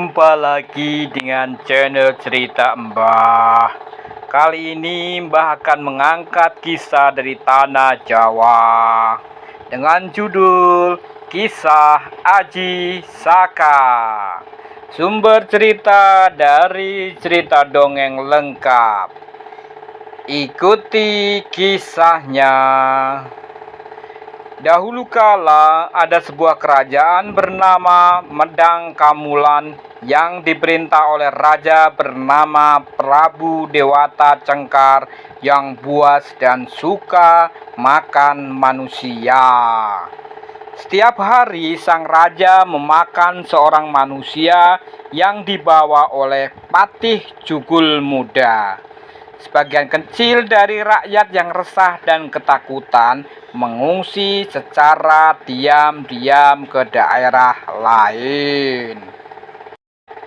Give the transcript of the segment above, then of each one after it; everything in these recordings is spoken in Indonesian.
Jumpa lagi dengan channel cerita Mbah. Kali ini Mbah akan mengangkat kisah dari tanah Jawa dengan judul Kisah Aji Saka. Sumber cerita dari cerita dongeng lengkap. Ikuti kisahnya. Dahulu kala ada sebuah kerajaan bernama Medang Kamulan yang diperintah oleh raja bernama Prabu Dewata Cengkar yang buas dan suka makan manusia. Setiap hari sang raja memakan seorang manusia yang dibawa oleh Patih Jugul Muda. Sebagian kecil dari rakyat yang resah dan ketakutan mengungsi secara diam-diam ke daerah lain.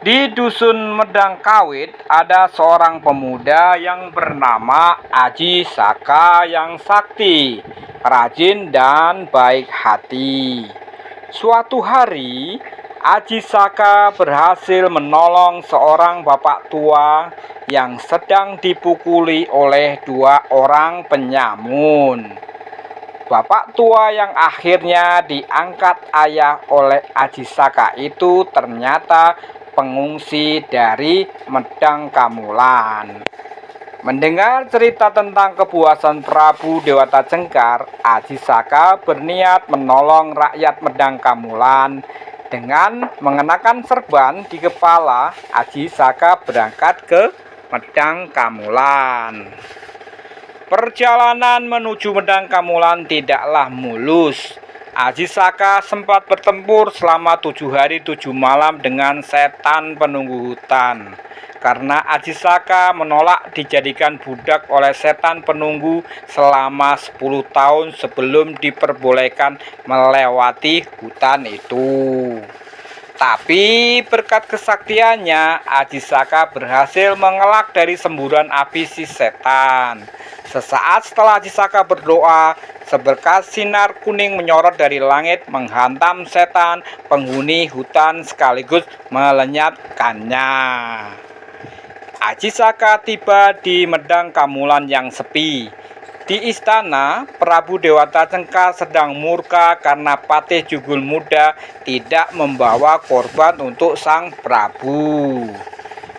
Di dusun Medang Kawit ada seorang pemuda yang bernama Aji Saka yang sakti, rajin dan baik hati. Suatu hari Aji Saka berhasil menolong seorang bapak tua yang sedang dipukuli oleh dua orang penyamun. Bapak tua yang akhirnya diangkat ayah oleh Aji Saka itu ternyata pengungsi dari Medang Kamulan. Mendengar cerita tentang kepuasan Prabu Dewata Cengkar, Aji Saka berniat menolong rakyat Medang Kamulan. Dengan mengenakan serban di kepala, Aji Saka berangkat ke Medang Kamulan. Perjalanan menuju Medang Kamulan tidaklah mulus. Aji Saka sempat bertempur selama 7 hari 7 malam dengan setan penunggu hutan. Karena Aji Saka menolak dijadikan budak oleh setan penunggu selama 10 tahun sebelum diperbolehkan melewati hutan itu. Tapi berkat kesaktiannya, Aji Saka berhasil mengelak dari semburan api si setan. Sesaat setelah Aji Saka berdoa, seberkas sinar kuning menyorot dari langit menghantam setan penghuni hutan sekaligus melenyapkannya. Aji Saka tiba di Medang Kamulan yang sepi. Di istana, Prabu Dewata Cengkar sedang murka karena Patih Jugul Muda tidak membawa korban untuk sang Prabu.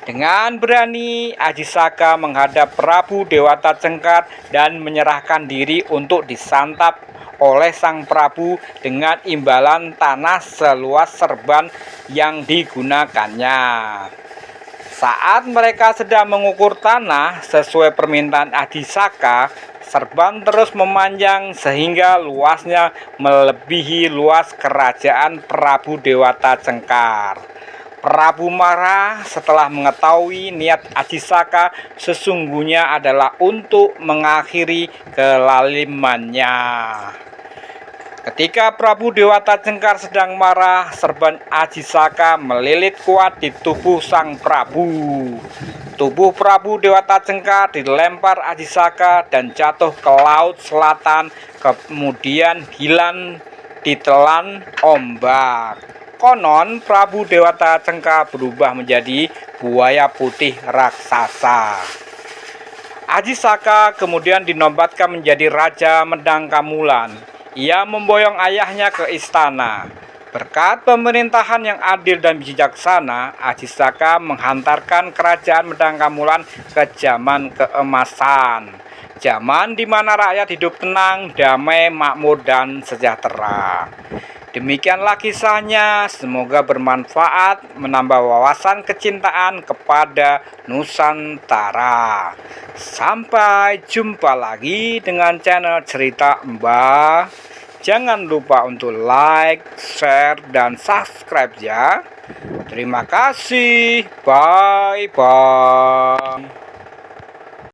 Dengan berani, Aji Saka menghadap Prabu Dewata Cengkar dan menyerahkan diri untuk disantap oleh sang Prabu dengan imbalan tanah seluas serban yang digunakannya. Saat mereka sedang mengukur tanah sesuai permintaan Aji Saka, serban terus memanjang sehingga luasnya melebihi luas kerajaan Prabu Dewata Cengkar. Prabu marah setelah mengetahui niat Aji Saka sesungguhnya adalah untuk mengakhiri kelalimannya. Ketika Prabu Dewata Cengkar sedang marah, serban Aji Saka melilit kuat di tubuh sang Prabu. Tubuh Prabu Dewata Cengkar dilempar Aji Saka dan jatuh ke laut selatan, kemudian hilang ditelan ombak. Konon Prabu Dewata Cengkar berubah menjadi buaya putih raksasa. Aji Saka kemudian dinobatkan menjadi Raja Medang Kamulan. Ia memboyong ayahnya ke istana. Berkat pemerintahan yang adil dan bijaksana, Aji Saka menghantarkan kerajaan Medang Kamulan ke zaman keemasan. Zaman di mana rakyat hidup tenang, damai, makmur, dan sejahtera. Demikianlah kisahnya, semoga bermanfaat, menambah wawasan kecintaan kepada Nusantara. Sampai jumpa lagi dengan channel cerita Mbah. Jangan lupa untuk like, share, dan subscribe ya. Terima kasih. Bye-bye.